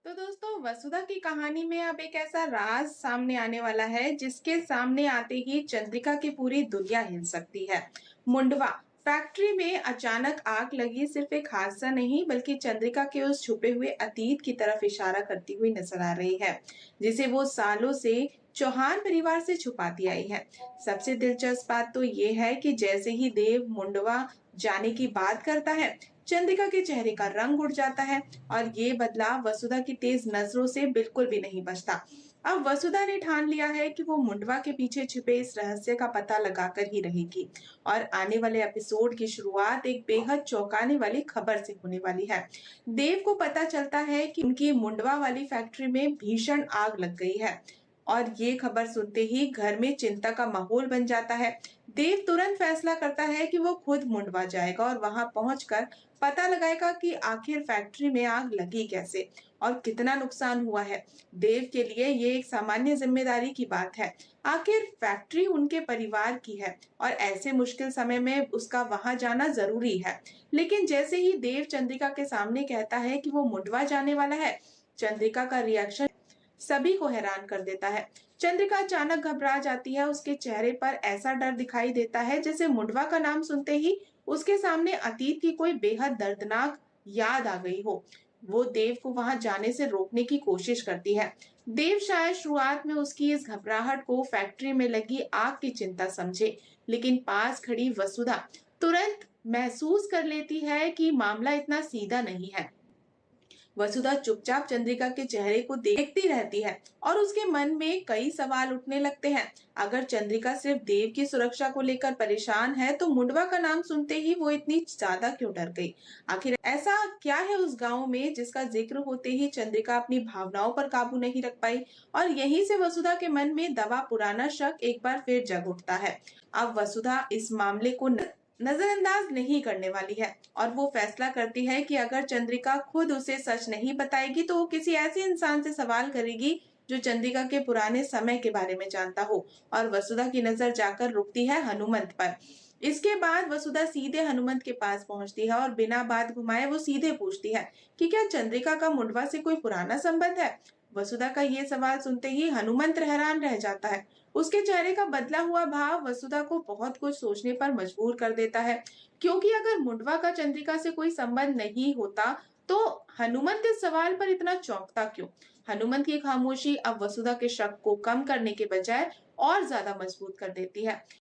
तो दोस्तों वसुधा की कहानी में अब एक ऐसा राज सामने आने वाला है जिसके सामने आते ही चंद्रिका की पूरी दुनिया हिल सकती है। मुंडवा फैक्ट्री में अचानक आग लगी सिर्फ एक हादसा नहीं बल्कि चंद्रिका के उस छुपे हुए अतीत की तरफ इशारा करती हुई नजर आ रही है, जिसे वो सालों से चौहान परिवार से छुपाती आई है। सबसे दिलचस्प बात तो ये है कि जैसे ही देव मुंडवा जाने की बात करता है, चंद्रिका के चेहरे का रंग उड़ जाता है और ये बदलाव वसुधा की तेज नजरों से बिल्कुल भी नहीं बचता। अब वसुधा ने ठान लिया है कि वो मुंडवा के पीछे छिपे इस रहस्य का पता लगाकर ही रहेगी और आने वाले एपिसोड की शुरुआत एक बेहद चौंकाने वाली खबर से होने वाली है। देव को पता चलता है कि उनकी मुंडवा वाली फैक्ट्री में भीषण आग लग गई है और ये खबर सुनते ही घर में चिंता का माहौल बन जाता है। देव तुरंत फैसला करता है कि वो खुद मुंडवा जाएगा और वहां पहुंचकर पता लगाएगा कि आखिर फैक्ट्री में आग लगी कैसे और कितना नुकसान हुआ है। देव के लिए ये एक सामान्य जिम्मेदारी की बात है। आखिर फैक्ट्री उनके परिवार की है और ऐसे मुश्किल समय में उसका वहां जाना जरूरी है। लेकिन जैसे ही देव चंद्रिका के सामने कहता है कि वो मुंडवा जाने वाला है, चंद्रिका का रिएक्शन सभी को हैरान कर देता है। चंद्रिका अचानक घबरा जाती है, उसके चेहरे पर ऐसा डर दिखाई देता है जैसे मुंडवा का नाम सुनते ही उसके सामने अतीत की कोई बेहद दर्दनाक याद आ गई हो। वो देव को वहां जाने से रोकने की कोशिश करती है। देव शायद शुरुआत में उसकी इस घबराहट को फैक्ट्री में लगी आग की चिंता समझे, लेकिन पास खड़ी वसुधा तुरंत महसूस कर लेती है कि मामला इतना सीधा नहीं है। वसुधा चुपचाप चंद्रिका के चेहरे को देखती रहती है और उसके मन में कई सवाल उठने लगते हैं। अगर चंद्रिका सिर्फ देव की सुरक्षा को लेकर परेशान है तो मुंडवा का नाम सुनते ही वो इतनी ज्यादा क्यों डर गई? आखिर ऐसा क्या है उस गांव में जिसका जिक्र होते ही चंद्रिका अपनी भावनाओं पर काबू नहीं रख पाई? और यहीं से वसुधा के मन में दबा पुराना शक एक बार फिर जग उठता है। अब वसुधा इस मामले को नजरअंदाज नहीं करने वाली है और वो फैसला करती है कि अगर चंद्रिका खुद उसे सच नहीं बताएगी तो वो किसी ऐसे इंसान से सवाल करेगी जो चंद्रिका के पुराने समय के बारे में जानता हो। और वसुधा की नजर जाकर रुकती है हनुमंत पर। इसके बाद वसुधा सीधे हनुमंत के पास पहुंचती है और बिना बात घुमाए वो सीधे पूछती है कि क्या चंद्रिका का मुंडवा से कोई पुराना संबंध है? वसुधा का ये सवाल सुनते ही हनुमंत हैरान रह जाता है। उसके चेहरे का बदला हुआ भाव वसुधा को बहुत कुछ सोचने पर मजबूर कर देता है, क्योंकि अगर मुंडवा का चंद्रिका से कोई संबंध नहीं होता तो हनुमंत इस सवाल पर इतना चौंकता क्यों? हनुमंत की खामोशी अब वसुधा के शक को कम करने के बजाय और ज्यादा मजबूत कर देती है।